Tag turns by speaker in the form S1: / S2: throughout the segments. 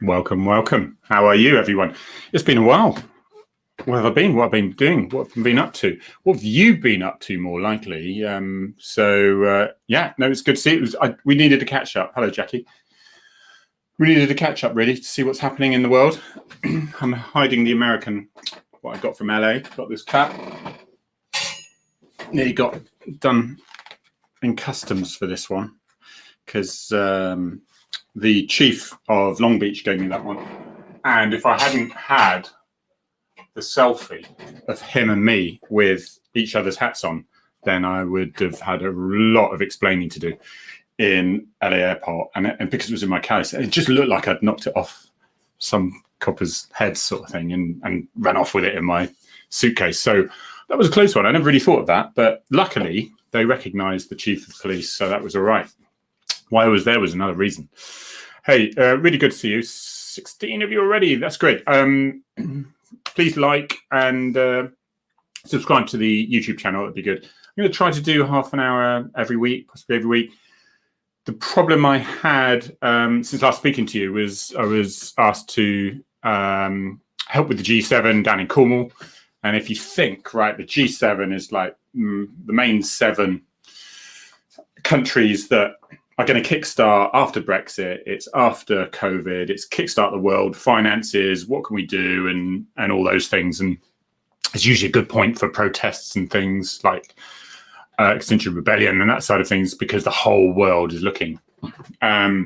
S1: Welcome. How are you, everyone? It's been a while. Where have I been? What have I been doing? What have I been up to? What have you been up to, more likely? Yeah, it's good to see you. We needed to catch up. Hello, Jackie. We needed to catch up, really, to see what's happening in the world. I'm hiding the American, what I got from LA. Got this cap. Nearly got done in customs for this one, because the chief of Long Beach gave me that one. And if I hadn't had the selfie of him and me with each other's hats on, then I would have had a lot of explaining to do in LA airport. And because it was in my case, it just looked like I'd knocked it off some copper's head sort of thing and ran off with it in my suitcase. So that was a close one. I never really thought of that, but luckily they recognized the chief of police, so that was all right. Why I was there was another reason. Hey, really good to see you. 16 of you already. That's great. Please like and subscribe to the YouTube channel. That'd be good. I'm going to try to do half an hour every week, possibly every week. The problem I had since last speaking to you was I was asked to help with the G7 down in Cornwall. And if you think, right, the G7 is like the main 7 countries that are going to kickstart after Brexit. It's after COVID. It's kickstart the world, finances, what can we do, and all those things. And it's usually a good point for protests and things like Extinction Rebellion and that side of things, because the whole world is looking. But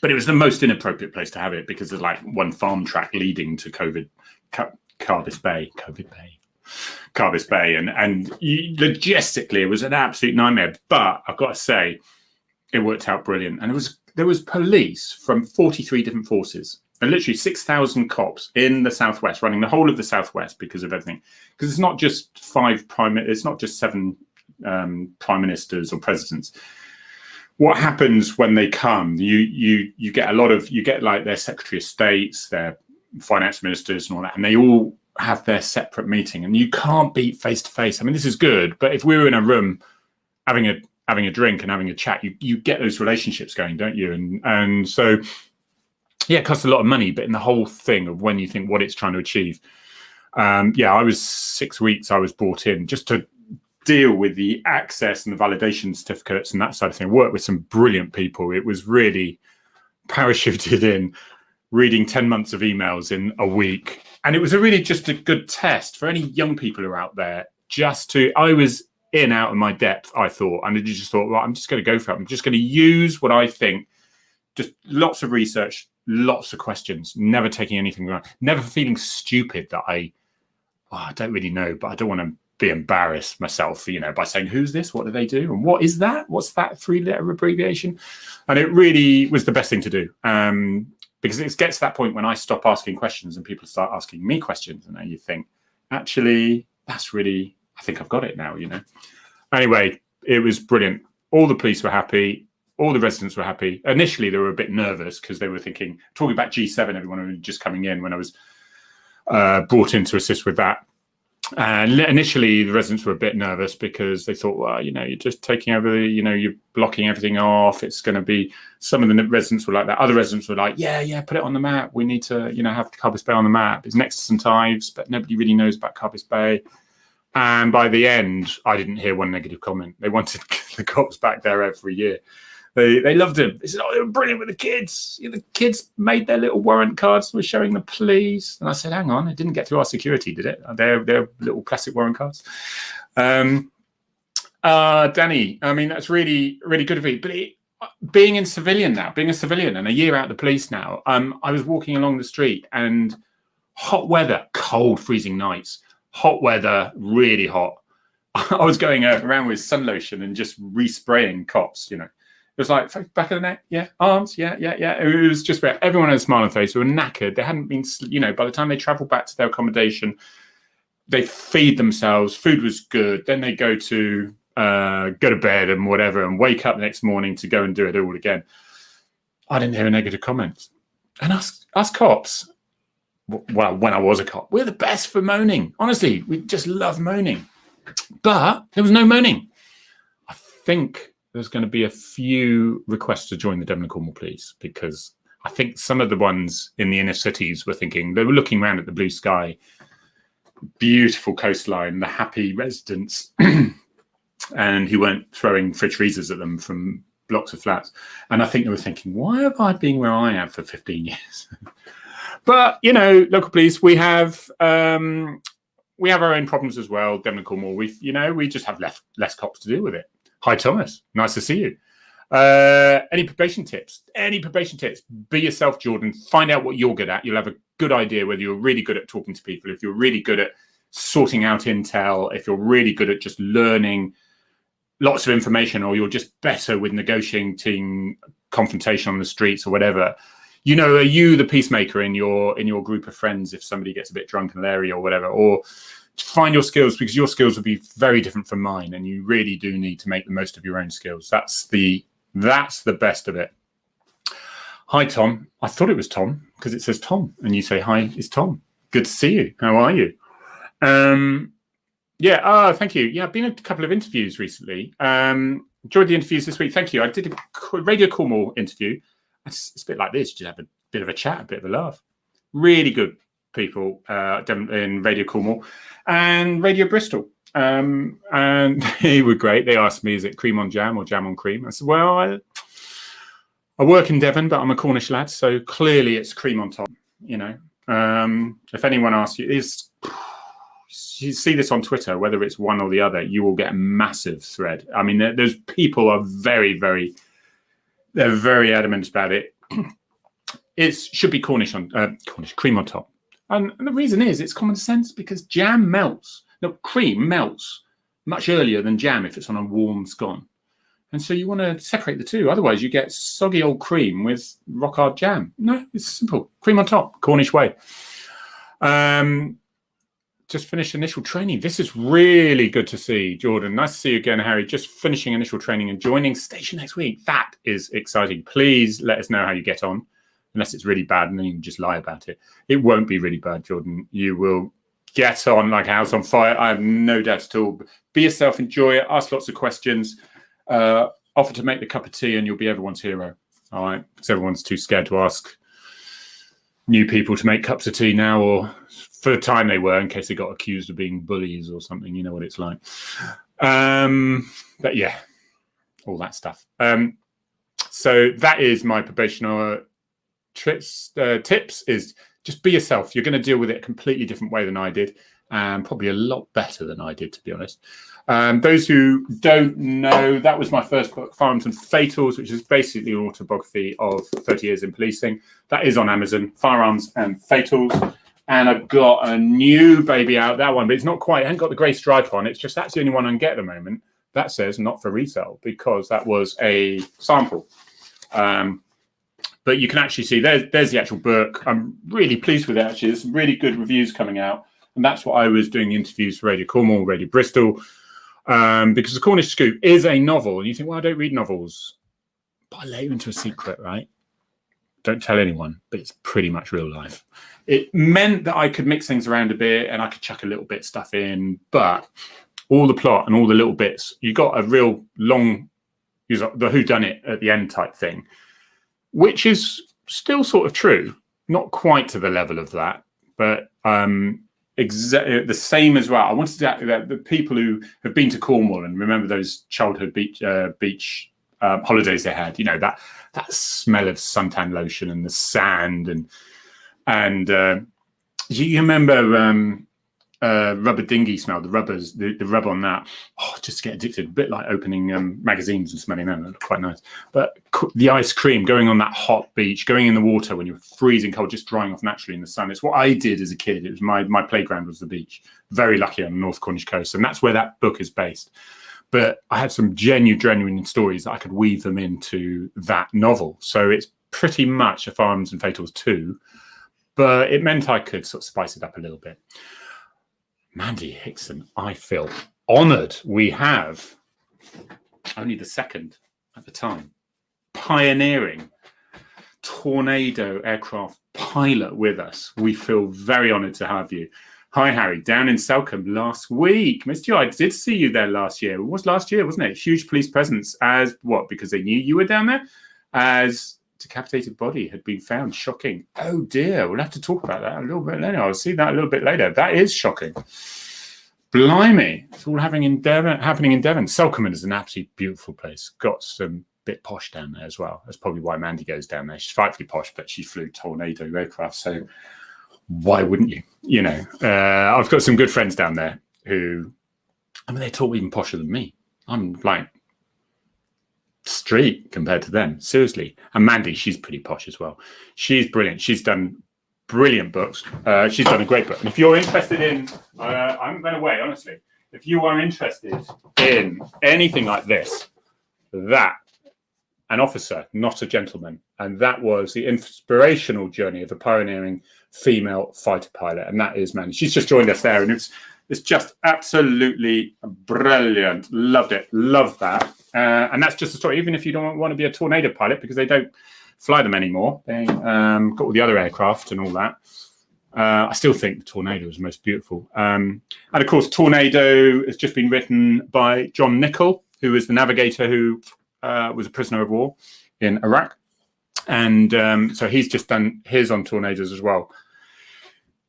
S1: it was the most inappropriate place to have it because there's like one farm track leading to Carbis Bay. And logistically, it was an absolute nightmare. But I've got to say, it worked out brilliant. And there was police from 43 different forces and literally 6,000 cops in the Southwest, running the whole of the Southwest because of everything. Because it's not just it's not just 7 prime ministers or presidents. What happens when they come? You get like their Secretary of States, their finance ministers and all that, and they all have their separate meeting, and you can't beat face to face. I mean, this is good, but if we were in a room having a drink and having a chat, you get those relationships going, don't you? And so, yeah, it costs a lot of money, but in the whole thing of when you think what it's trying to achieve, I was 6 weeks. I was brought in just to deal with the access and the validation certificates and that side of thing. Work with some brilliant people. It was really parachuted in, reading 10 months of emails in a week. And it was really just a good test for any young people who are out there. I was in out of my depth, I thought, and I just thought, well, I'm just going to go for it. I'm just going to use what I think, just lots of research, lots of questions, never taking anything wrong, never feeling stupid that I don't really know, but I don't want to be embarrassed myself, by saying, who's this? What do they do? And what is that? What's that 3-letter abbreviation? And it really was the best thing to do. Because it gets to that point when I stop asking questions and people start asking me questions. And then you think, actually, I think I've got it now, Anyway, it was brilliant. All the police were happy. All the residents were happy. Initially, they were a bit nervous because they were talking about G7, everyone was just coming in when I was brought in to assist with that. And initially, the residents were a bit nervous because they thought, well, you're just taking over, you're blocking everything off. It's going to be, some of the residents were like that. Other residents were like, yeah, put it on the map. We need to, have Carbis Bay on the map. It's next to St. Ives, but nobody really knows about Carbis Bay. And by the end, I didn't hear one negative comment. They wanted the cops back there every year. They loved him. They said, they were brilliant with the kids. The kids made their little warrant cards, were showing the police. And I said, hang on, it didn't get through our security, did it? They're little plastic warrant cards. Danny, I mean, that's really, really good of you. But being a civilian and a year out of the police now, I was walking along the street and hot weather, cold, freezing nights, hot weather, really hot. I was going around with sun lotion and just respraying cops, It was like, back of the neck, yeah, arms, yeah. It was just where everyone had a smile on their face. They were knackered. They hadn't been, by the time they traveled back to their accommodation, they feed themselves. Food was good. Then they go to bed and whatever and wake up the next morning to go and do it all again. I didn't hear a negative comment. And us cops, well, when I was a cop, we're the best for moaning. Honestly, we just love moaning. But there was no moaning. I think there's going to be a few requests to join the Devon and Cornwall Police because I think some of the ones in the inner cities were thinking, they were looking around at the blue sky, beautiful coastline, the happy residents, and who weren't throwing fridge freezers at them from blocks of flats. And I think they were thinking, why have I been where I am for 15 years? But, you know, local police, we have our own problems as well. Devon and Cornwall, we just have less cops to deal with it. Hi, Thomas. Nice to see you. Any probation tips? Be yourself, Jordan. Find out what you're good at. You'll have a good idea whether you're really good at talking to people, if you're really good at sorting out intel, if you're really good at just learning lots of information, or you're just better with negotiating confrontation on the streets or whatever. You know, are you the peacemaker in your group of friends if somebody gets a bit drunk and leery or whatever? Or find your skills, because your skills will be very different from mine, and you really do need to make the most of your own skills. That's the best of it. Hi, Tom. I thought it was Tom because it says Tom, and you say, hi, it's Tom. Good to see you. How are you? Thank you. Yeah, I've been at a couple of interviews recently. Enjoyed the interviews this week. Thank you. I did a Radio Cornwall interview. It's a bit like this. You just have a bit of a chat, a bit of a laugh. Really good people in Radio Cornwall and Radio Bristol. And they were great. They asked me, is it cream on jam or jam on cream? I said, well, I work in Devon, but I'm a Cornish lad, so clearly it's cream on top, you know. If anyone asks you, you see this on Twitter, whether it's one or the other, you will get a massive thread. I mean, those people are they're very adamant about it. It should be Cornish cream on top. And the reason is it's common sense, because jam melts. No, cream melts much earlier than jam if it's on a warm scone. And so you want to separate the two. Otherwise, you get soggy old cream with rock hard jam. No, it's simple. Cream on top, Cornish way. Just finished initial training. This is really good to see, Jordan. Nice to see you again, Harry. Just finishing initial training and joining station next week. That is exciting. Please let us know how you get on, unless it's really bad and then you can just lie about it. It won't be really bad, Jordan. You will get on like a house on fire. I have no doubt at all. Be yourself, enjoy it, ask lots of questions, offer to make the cup of tea, and you'll be everyone's hero. All right? Because everyone's too scared to ask new people to make cups of tea now, or for the time they were, in case they got accused of being bullies or something. You know what it's like. But yeah, all that stuff. So that is my probationer tips is just be yourself. You're going to deal with it a completely different way than I did, and probably a lot better than I did, to be honest. Those who don't know, that was my first book, Firearms and Fatals, which is basically an autobiography of 30 years in policing. That is on Amazon, Firearms and Fatals. And I've got a new baby out, that one, but it's not quite, it hasn't got the grey stripe on. It's just, that's the only one I can get at the moment. That says not for resale, because that was a sample. But you can actually see, there's the actual book. I'm really pleased with it, actually. There's some really good reviews coming out. And that's what I was doing the interviews for Radio Cornwall, Radio Bristol, because The Cornish Scoop is a novel. And you think, well, I don't read novels. But I let you into a secret, right? Don't tell anyone, but it's pretty much real life. It meant that I could mix things around a bit and I could chuck a little bit stuff in, but all the plot and all the little bits, you got a real long, the whodunit at the end type thing, which is still sort of true, not quite to the level of that, but the same as well. I wanted to the people who have been to Cornwall and remember those childhood beach holidays they had, you know, that smell of suntan lotion and the sand and you remember rubber dinghy smell, the rub on that. Oh, just get addicted. A bit like opening magazines and smelling them. They look quite nice. But the ice cream, going on that hot beach, going in the water when you're freezing cold, just drying off naturally in the sun. It's what I did as a kid. It was my playground was the beach. Very lucky on the North Cornish coast, and that's where that book is based. But I had some genuine stories that I could weave them into that novel. So it's pretty much a Firearms and Fatals 2, but it meant I could sort of spice it up a little bit. Mandy Hickson, I feel honoured. We have only the second at the time pioneering Tornado aircraft pilot with us. We feel very honoured to have you. Hi, Harry, down in Selcombe last week. Missed you. I did see you there last year. It was last year, wasn't it? Huge police presence as what? Because they knew you were down there? As decapitated body had been found. Shocking. Oh dear, we'll have to talk about that a little bit later. I'll see that a little bit later. That is shocking. Blimey, it's all happening in Devon. Selkirk is an absolutely beautiful place. Got some bit posh down there as well. That's probably why Mandy goes down there. She's frightfully posh, but she flew Tornado aircraft, so why wouldn't you? You know, I've got some good friends down there who, I mean, they talk even posher than me. I'm like street compared to them, seriously. And Mandy, she's pretty posh as well. She's brilliant. She's done brilliant books. She's done a great book. And if you're interested in, I'm going away, honestly. If you are interested in anything like this, that, an officer, not a gentleman. And that was the inspirational journey of a pioneering female fighter pilot. And that is Mandy. She's just joined us there. And it's just absolutely brilliant. Loved it. Love that. And that's just a story. Even if you don't want to be a Tornado pilot, because they don't fly them anymore. They got all the other aircraft and all that. I still think the Tornado is most beautiful. And of course, Tornado has just been written by John Nichol, who is the navigator who was a prisoner of war in Iraq. And so he's just done his on tornadoes as well.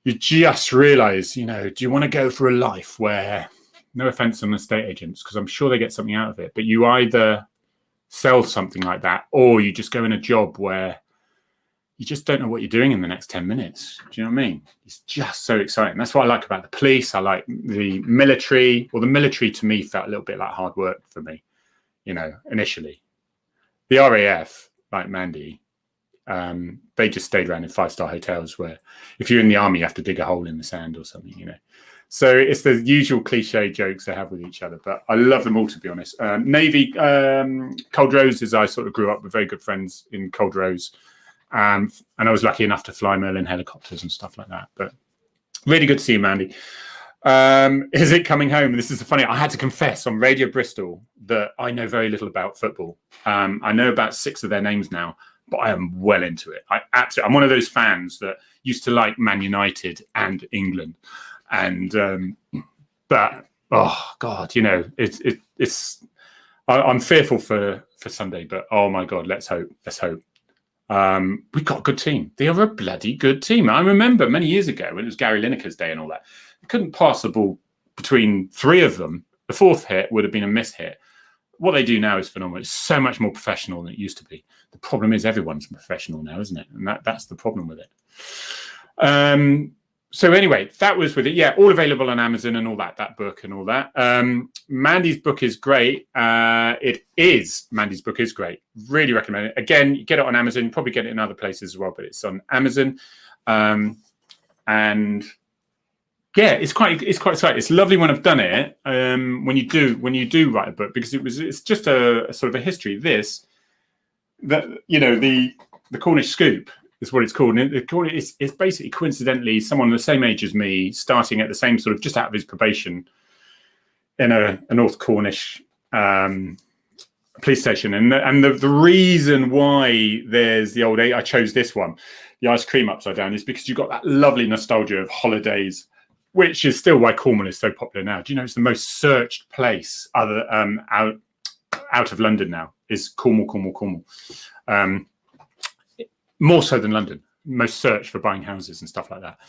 S1: You just realize, you know, do you want to go for a life where, no offense on estate agents, because I'm sure they get something out of it, but you either sell something like that or you just go in a job where you just don't know what you're doing in the next 10 minutes. Do you know what I mean? It's just so exciting. That's what I like about the police. I like the military. Well, the military to me felt a little bit like hard work for me, you know, initially. The RAF, like Mandy, they just stayed around in 5-star hotels where if you're in the army, you have to dig a hole in the sand or something, you know. So it's the usual cliche jokes they have with each other, but I love them all, to be honest. Navy, Cold Rose, I sort of grew up with very good friends in Cold Rose. And I was lucky enough to fly Merlin helicopters and stuff like that. But really good to see you, Mandy. Is it coming home? This is funny. I had to confess on Radio Bristol that I know very little about football. I know about 6 of their names now, but I am well into it. I'm one of those fans that used to like Man United and England. And but oh God, you know, it's I'm fearful for Sunday, but oh my God, let's hope. We've got a good team. They are a bloody good team. I remember many years ago when it was Gary Lineker's day and all that, they couldn't pass the ball between 3 of them. The 4th hit would have been a miss hit. What they do now is phenomenal. It's so much more professional than it used to be. The problem is everyone's professional now, isn't it? And that's the problem with it. So anyway, that was with it. Yeah, all available on Amazon and all that book and all that. Mandy's book is great. Mandy's book is great. Really recommend it. Again, you get it on Amazon. You probably get it in other places as well, but it's on Amazon. And yeah, it's quite exciting. It's lovely when I've done it. When you do write a book, because it's just a sort of a history. The Cornish Scoop is what it's called. And it's basically coincidentally someone the same age as me, starting at the same sort of just out of his probation in a North Cornish police station. And the reason why there's the old, I chose this one, the ice cream upside down, is because you've got that lovely nostalgia of holidays, which is still why Cornwall is so popular now. Do you know it's the most searched place out of London now is Cornwall. More so than London, most searched for buying houses and stuff like that.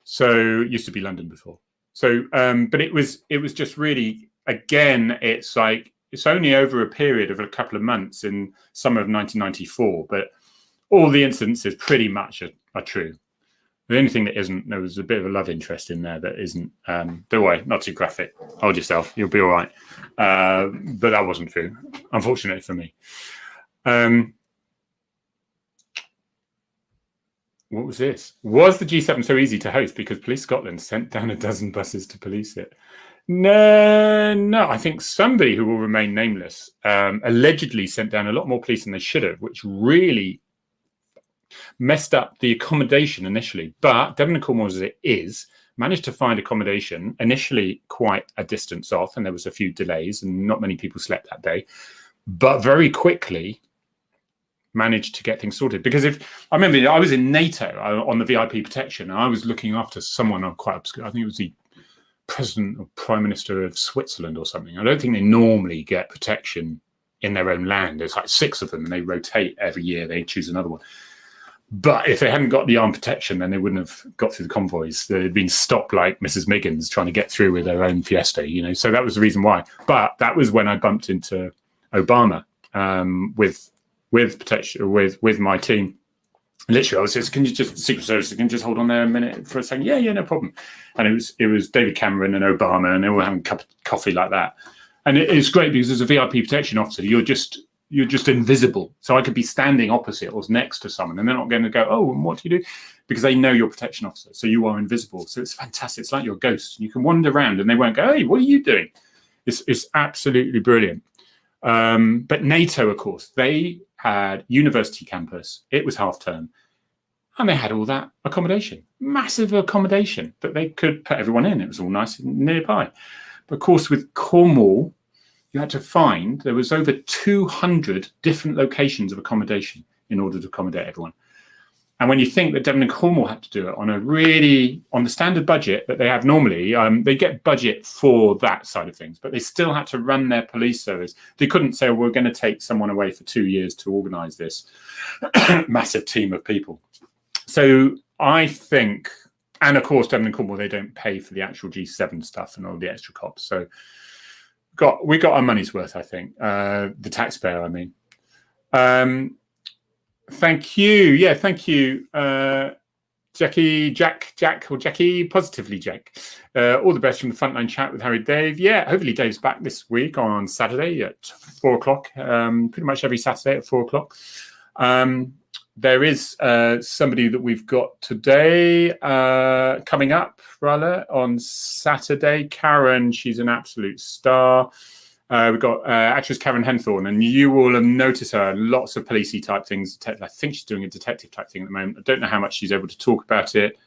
S1: So it used to be London before. So, but it was just really, again, it's like, it's only over a period of a couple of months in summer of 1994, but all the incidences pretty much are true. The only thing that isn't, there was a bit of a love interest in there that isn't, don't worry, not too graphic. Hold yourself, you'll be all right. But that wasn't true, unfortunately for me. What was this? Was the G7 so easy to host because Police Scotland sent down a dozen buses to police it? No, I think somebody who will remain nameless allegedly sent down a lot more police than they should have, which really messed up the accommodation initially. But Devon and Cornwall, as it is, managed to find accommodation initially quite a distance off, and there was a few delays and not many people slept that day, but very quickly managed to get things sorted. Because if I remember, I was in NATO on the VIP protection, and I was looking after someone quite obscure. I think it was the president or prime minister of Switzerland or something. I don't think they normally get protection in their own land. There's like 6 of them, and they rotate every year. They choose another one. But if they hadn't got the armed protection, then they wouldn't have got through the convoys. They'd been stopped like Mrs. Miggins trying to get through with their own Fiesta, you know. So that was the reason why. But that was when I bumped into Obama with protection with my team. Literally, I was just, can you just Secret Service? Can you just hold on there a minute for a second? Yeah, no problem. And it was David Cameron and Obama, and they were having a cup of coffee like that. And it's great because as a VIP protection officer, you're just invisible. So I could be standing opposite or next to someone, and they're not going to go, oh, and what do you do? Because they know you're a protection officer, so you are invisible. So it's fantastic. It's like you're a ghost. You can wander around, and they won't go, hey, what are you doing? It's absolutely brilliant. But NATO, of course, they had university campus. It was half term, and they had all that accommodation, massive accommodation that they could put everyone in. It was all nice and nearby. But of course, with Cornwall, you had to find, there was over 200 different locations of accommodation in order to accommodate everyone. And when you think that Devon and Cornwall had to do it on the standard budget that they have normally, they get budget for that side of things, but they still had to run their police service. They couldn't say, well, we're going to take someone away for 2 years to organize this massive team of people. So I think, and of course, Devon and Cornwall, they don't pay for the actual G7 stuff and all the extra cops. So we got our money's worth, I think. The taxpayer, I mean. Thank you. Yeah, thank you, Jackie, positively Jack. All the best from the Frontline Chat with Harry Dave. Yeah, hopefully Dave's back this week on Saturday at 4 o'clock, pretty much every Saturday at 4 o'clock. There is somebody that we've got today coming up, rather, on Saturday. Karen, she's an absolute star. We've got actress Karen Henthorne, and you will have noticed her lots of policey type things. I think she's doing a detective type thing at the moment. I don't know how much she's able to talk about it,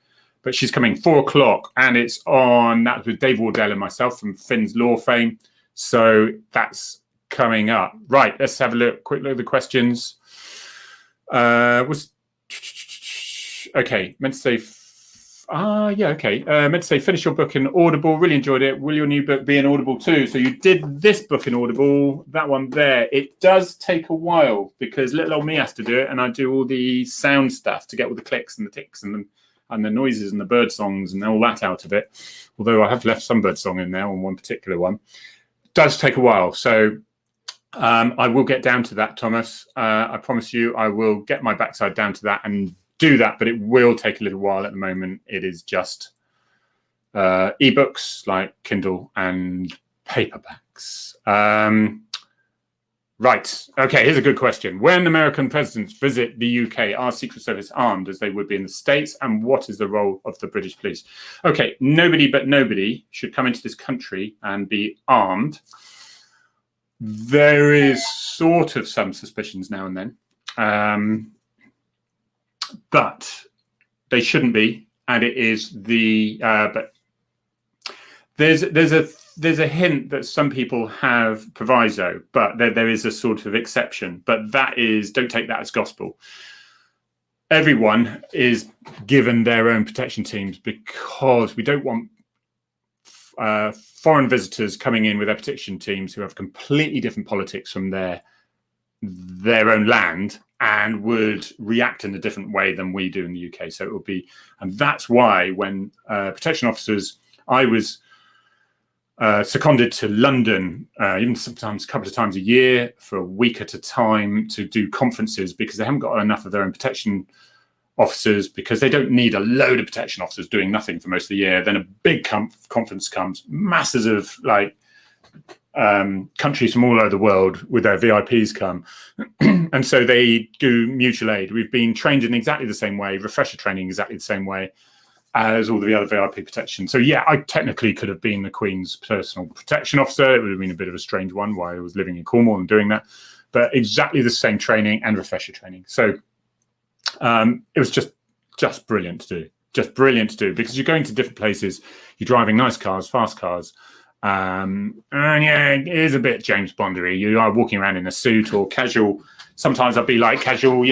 S1: but she's coming 4 o'clock, and it's on. That's with Dave Wardell and myself from Finn's Law fame. So that's coming up. Right, let's have a quick look at the questions. Okay, meant to say meant to say finish your book in Audible, really enjoyed it. Will your new book be in Audible too? So you did this book in Audible, that one there. It does take a while because little old me has to do it, and I do all the sound stuff to get all the clicks and the ticks and the noises and the bird songs and all that out of it, although I have left some bird song in there on one particular one. It does take a while, so I will get down to that, Thomas. I promise you I will get my backside down to that and do that, but it will take a little while. At the moment, it is just ebooks like Kindle and paperbacks. Right. Okay, here's a good question. When American presidents visit the UK, are Secret Service armed as they would be in the States? And what is the role of the British police? Okay, nobody should come into this country and be armed. There is sort of some suspicions now and then, but they shouldn't be. And it is but there's a hint that some people have proviso, but there is a sort of exception. But that is, don't take that as gospel. Everyone is given their own protection teams because we don't want foreign visitors coming in with their protection teams who have completely different politics from their own land and would react in a different way than we do in the UK. So it would be, and that's why when protection officers, I was seconded to London, even sometimes a couple of times a year for a week at a time to do conferences because they haven't got enough of their own protection officers, because they don't need a load of protection officers doing nothing for most of the year. Then a big conference comes, masses of countries from all over the world with their VIPs come. And so they do mutual aid. We've been trained in exactly the same way, refresher training exactly the same way as all the other VIP protection. So yeah, I technically could have been the Queen's personal protection officer. It would have been a bit of a strange one while I was living in Cornwall and doing that, but exactly the same training and refresher training. So it was just brilliant to do, because you're going to different places, you're driving nice cars, fast cars, and yeah, it is a bit James Bondery. You are walking around in a suit or casual. Sometimes I'd be like casual,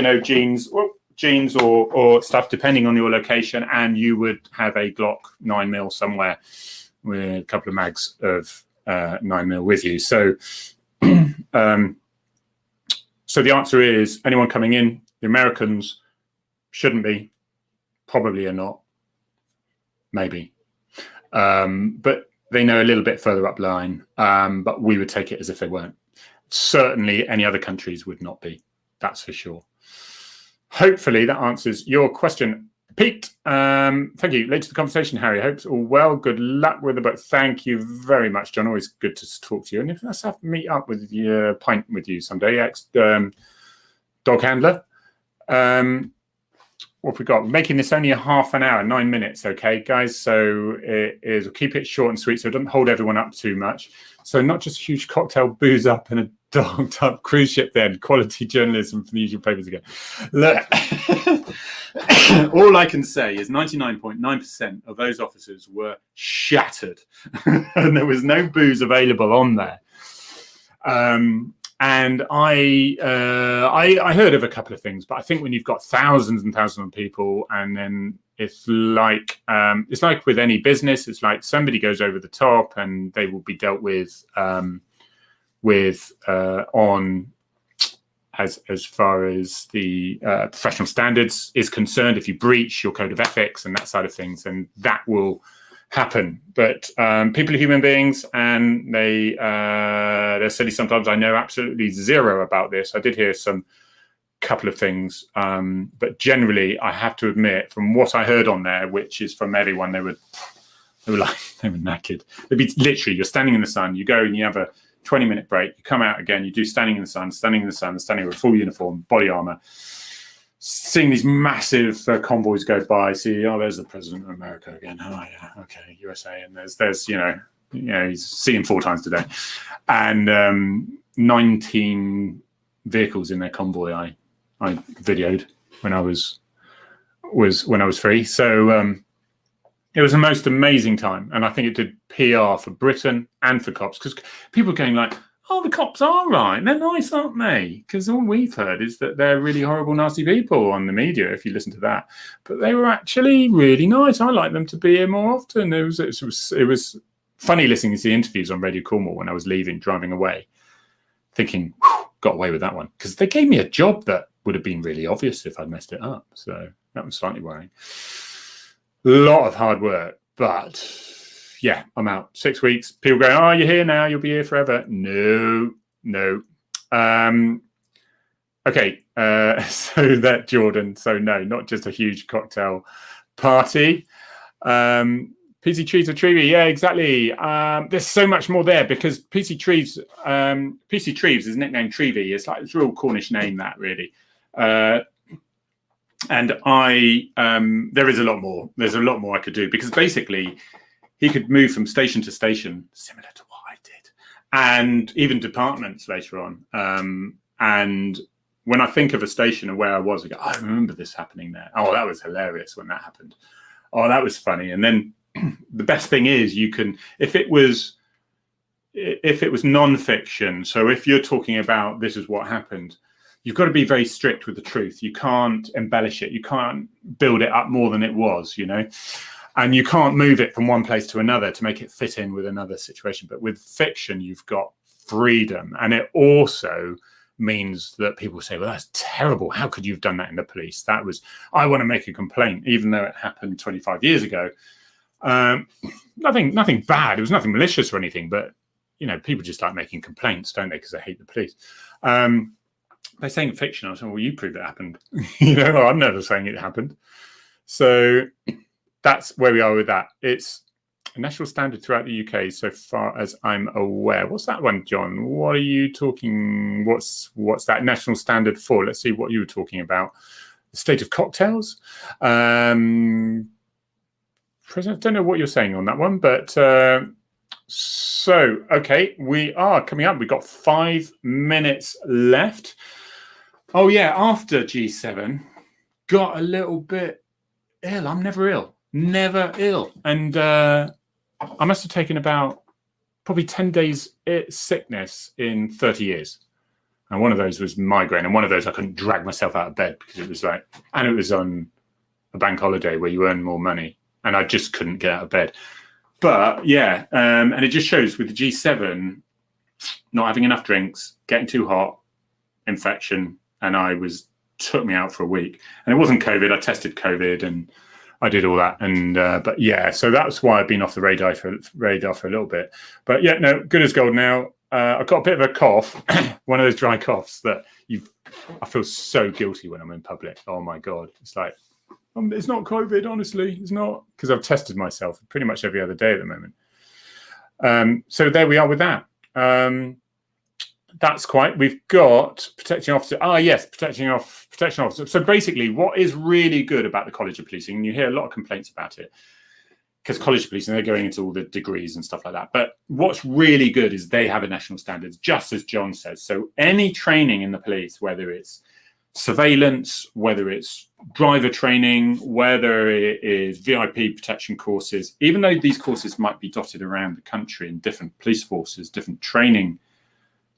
S1: jeans or stuff, depending on your location, and you would have a Glock 9mm somewhere with a couple of mags of 9mm with you. So So the answer is anyone coming in, the Americans shouldn't be, probably are not, maybe. But they know a little bit further up line, but we would take it as if they weren't. Certainly any other countries would not be, that's for sure. Hopefully that answers your question. Pete, thank you. Late to the conversation, Harry. Hope's all well. Good luck with the book. Thank you very much, John. Always good to talk to you. And if let's have to meet up with you, pint with you someday, dog handler. What have we got? We're making this only a half an hour, 9 minutes, okay, guys? So it is, we'll keep it short and sweet so it doesn't hold everyone up too much. So not just a huge cocktail booze up and a dogged up cruise ship then, quality journalism from the usual papers again. Look, all I can say is 99.9% of those officers were shattered and there was no booze available on there. And I heard of a couple of things, but I think when you've got thousands and thousands of people, and then it's like with any business, it's like somebody goes over the top, and they will be dealt with on as far as the professional standards is concerned. If you breach your code of ethics and that side of things, then that will happen. But people are human beings, and they're silly sometimes. I know absolutely zero about this. I did hear some couple of things, but generally I have to admit from what I heard on there, which is from everyone, they were knackered. They'd be literally, you're standing in the sun, you go and you have a 20-minute break, you come out again, you do standing in the sun, standing with full uniform, body armor, seeing these massive convoys go by, see, oh, there's the president of America again. Oh yeah, okay, USA, and there's he's seen him 4 times today, and 19 vehicles in their convoy. I videoed when I was free. So it was the most amazing time, and I think it did PR for Britain and for cops, because people are going like, oh, the cops are right. They're nice, aren't they? Because all we've heard is that they're really horrible, nasty people on the media, if you listen to that. But they were actually really nice. I like them to be here more often. It was funny listening to the interviews on Radio Cornwall when I was driving away, thinking, got away with that one. Because they gave me a job that would have been really obvious if I'd messed it up. So that was slightly worrying. A lot of hard work, but yeah, I'm out. 6 weeks. People go, oh, you're here now. You'll be here forever. No. Okay. So that Jordan. So no, not just a huge cocktail party. PC Trees or Trevy. Yeah, exactly. There's so much more there because PC Trees is nicknamed Trevy. It's like it's a real Cornish name, that really. And there is a lot more. There's a lot more I could do, because basically he could move from station to station, similar to what I did, and even departments later on. And when I think of a station and where I was, I go, I remember this happening there. Oh, that was hilarious when that happened. Oh, that was funny. And then the best thing is you can, if it was non-fiction, so if you're talking about this is what happened, you've got to be very strict with the truth. You can't embellish it. You can't build it up more than it was, and you can't move it from one place to another to make it fit in with another situation. But with fiction, you've got freedom. And it also means that people say, well, that's terrible. How could you have done that in the police? I want to make a complaint, even though it happened 25 years ago. Nothing bad. It was nothing malicious or anything, but, people just like making complaints, don't they? Because they hate the police. By saying fiction, I was saying, well, you prove it happened. I'm never saying it happened. So that's where we are with that. It's a national standard throughout the UK, so far as I'm aware. What's that one, John? What are you talking? What's that national standard for? Let's see what you were talking about. The state of cocktails. President, I don't know what you're saying on that one, but so okay, we are coming up. We've got 5 minutes left. Oh yeah, after G7, got a little bit ill. I'm never ill. And I must have taken about probably 10 days sickness in 30 years. And one of those was migraine. And one of those I couldn't drag myself out of bed because it was and it was on a bank holiday where you earn more money. And I just couldn't get out of bed. But yeah, and it just shows with the G7, not having enough drinks, getting too hot, infection, and took me out for a week. And it wasn't COVID. I tested COVID and I did all that. And but yeah, so that's why I've been off the radar for a little bit. But yeah, no, good as gold now. I've got a bit of a cough, one of those dry coughs that I feel so guilty when I'm in public. Oh my God. It's like, it's not COVID, honestly. It's not, because I've tested myself pretty much every other day at the moment. So there we are with that. That's quite. We've got protecting officer. Yes, protection officer. So basically, what is really good about the College of Policing, and you hear a lot of complaints about it, because College of Policing, they're going into all the degrees and stuff like that. But what's really good is they have a national standards, just as John says. So any training in the police, whether it's surveillance, whether it's driver training, whether it is VIP protection courses, even though these courses might be dotted around the country in different police forces, different training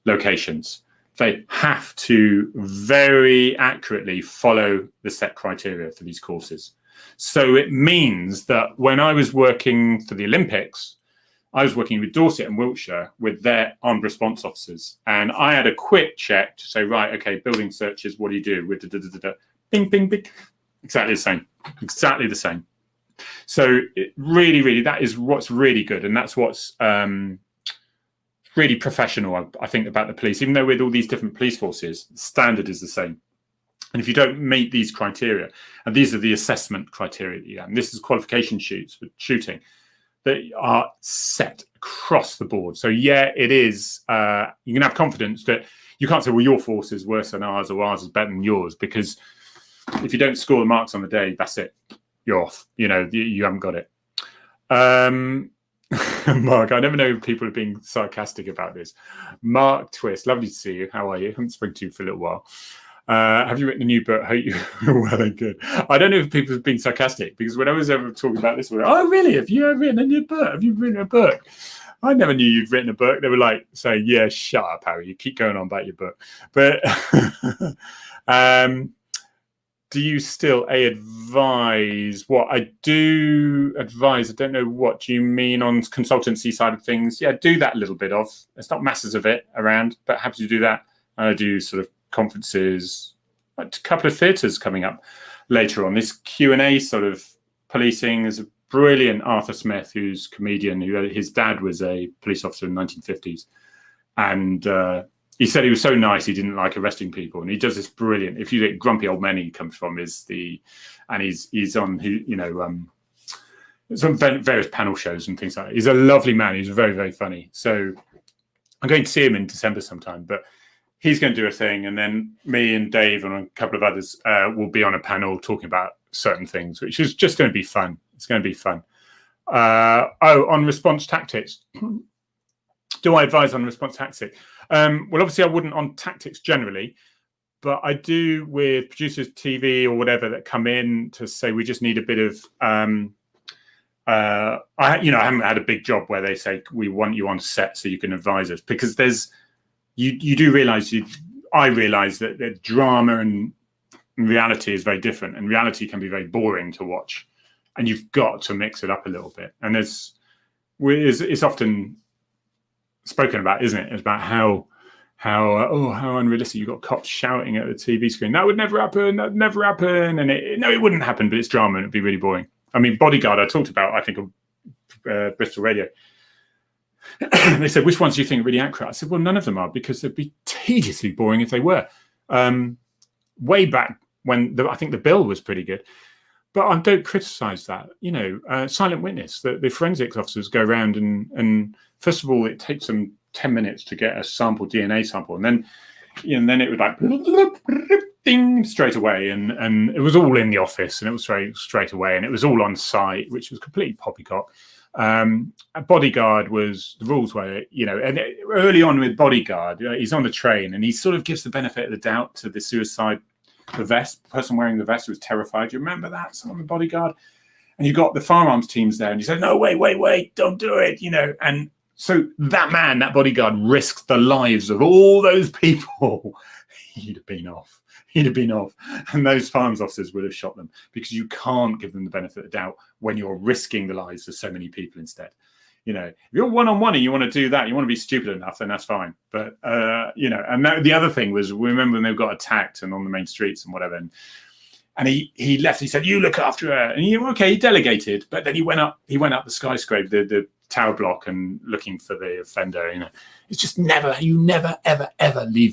S1: locations, they have to very accurately follow the set criteria for these courses. So it means that when I was working for the Olympics, I was working with Dorset and Wiltshire with their armed response officers. And I had a quick check to say, right, okay, building searches, what do you do? With bing, bing, bing. Exactly the same. Exactly the same. So it really, that is what's really good. And that's what's really professional, I think, about the police. Even though with all these different police forces, the standard is the same. And if you don't meet these criteria, and these are the assessment criteria that you have, and this is qualification shoots for shooting, that are set across the board. So yeah, it is, you can have confidence that you can't say, well, your force is worse than ours or ours is better than yours, because if you don't score the marks on the day, that's it. You're off. You haven't got it. Mark, I never know if people are being sarcastic about this. Mark Twist, lovely to see you. How are you? I haven't spoken to you for a little while. Have you written a new book? Hope you well and good. I don't know if people are being sarcastic, because when I was ever talking about this, oh really? Have you written a new book? Have you written a book? I never knew you'd written a book. They were like saying, yeah, shut up, Harry. You keep going on about your book. But do you still advise? What I do advise, I don't know, what do you mean on consultancy side of things? Yeah, do that a little bit of. There's not masses of it around, but happy to do that. I do sort of conferences, a couple of theatres coming up later on. This Q&A sort of policing is a brilliant Arthur Smith, who's a comedian, his dad was a police officer in the 1950s. And he said he was so nice he didn't like arresting people, and he does this brilliant. If you get Grumpy Old Men, he comes from and he's on some various panel shows and things like that. He's a lovely man. He's very, very funny. So I'm going to see him in December sometime, but he's going to do a thing, and then me and Dave and a couple of others will be on a panel talking about certain things, which is just going to be fun. It's going to be fun. On response tactics. Do I advise on response tactics? Well, obviously I wouldn't on tactics generally, but I do with producers, TV or whatever that come in to say we just need a bit of. I haven't had a big job where they say we want you on set so you can advise us, because you do realize I realize that the drama and reality is very different, and reality can be very boring to watch, and you've got to mix it up a little bit. And it's often spoken about, isn't it? It's about how unrealistic. You've got cops shouting at the TV screen. That would never happen. That would never happen. And it wouldn't happen, but it's drama and it'd be really boring. I mean, Bodyguard, I talked about, I think, on Bristol Radio. They said, which ones do you think are really accurate? I said, well, none of them are, because they'd be tediously boring if they were. Way back when I think the Bill was pretty good. But I don't criticise that. Silent witness, the forensics officers go around and first of all, it takes them 10 minutes to get a DNA sample. And then, then it would like ding straight away. And it was all in the office, and it was very straight away, and it was all on site, which was completely poppycock. A Bodyguard was, the rules were, and early on with Bodyguard, he's on the train and he sort of gives the benefit of the doubt to the suicide. The person wearing the vest was terrified. You remember that? Someone the Bodyguard, and you got the firearms teams there, and you said, "No, wait, don't do it," And so that Bodyguard risked the lives of all those people. He'd have been off, and those firearms officers would have shot them, because you can't give them the benefit of the doubt when you're risking the lives of so many people instead. You know, if you're one-on-one and you want to do that, you want to be stupid enough, then that's fine. But, you know, and the other thing was, we remember when they got attacked and on the main streets and whatever, and he left. He said, "You look after her." And he delegated, but then he went up the skyscraper, the tower block, and looking for the offender. You know, it's just you never, ever, ever leave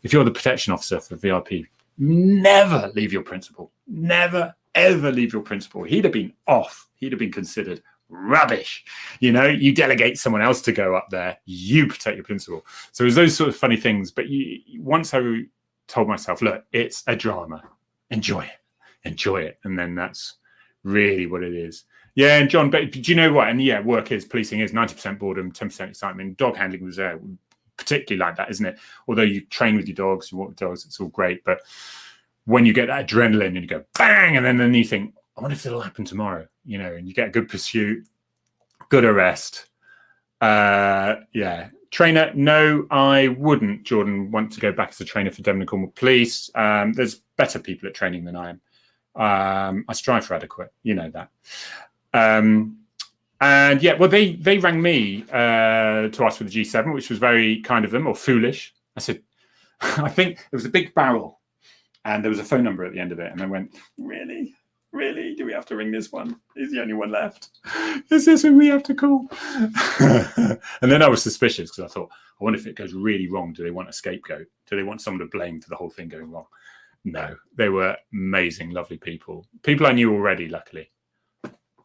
S1: if you're the protection officer for VIP, never leave your principal. Never, ever leave your principal. He'd have been off. He'd have been considered rubbish. You know, you delegate someone else to go up there, you protect your principal. So it was those sort of funny things. But once I told myself, look, it's a drama. Enjoy it. And then that's really what it is. Yeah, and John, but do you know what? And yeah, policing is 90% boredom, 10% excitement. Dog handling was particularly like that, isn't it? Although you train with your dogs, you walk with dogs, it's all great. But when you get that adrenaline and you go bang, and then you think, I wonder if it'll happen tomorrow, you know, and you get a good pursuit, good arrest. Yeah. Trainer, no, I wouldn't, Jordan, want to go back as a trainer for Devon and Cornwall Police. There's better people at training than I am. I strive for adequate, you know that. And yeah, well, they rang me to ask for the G7, which was very kind of them, or foolish. I said, I think it was a big barrel and there was a phone number at the end of it. And I went, really? Really? Do we have to ring this one? He's the only one left. Is this who we have to call? And then I was suspicious because I thought, I wonder if it goes really wrong. Do they want a scapegoat? Do they want someone to blame for the whole thing going wrong? No, they were amazing, lovely people. People I knew already, luckily.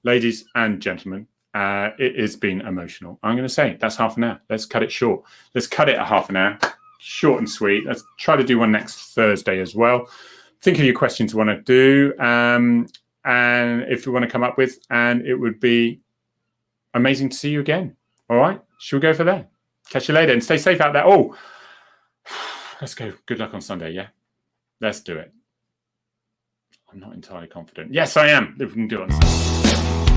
S1: Ladies and gentlemen, it has been emotional. I'm going to say that's half an hour. Let's cut it short. Let's cut it at half an hour. Short and sweet. Let's try to do one next Thursday as well. Think of your questions you want to do, and if you want to come up with, and it would be amazing to see you again. All right, should we go for that? Catch you later, and stay safe out there. Oh, let's go. Good luck on Sunday, yeah? Let's do it. I'm not entirely confident. Yes, I am. If we can do it on Sunday.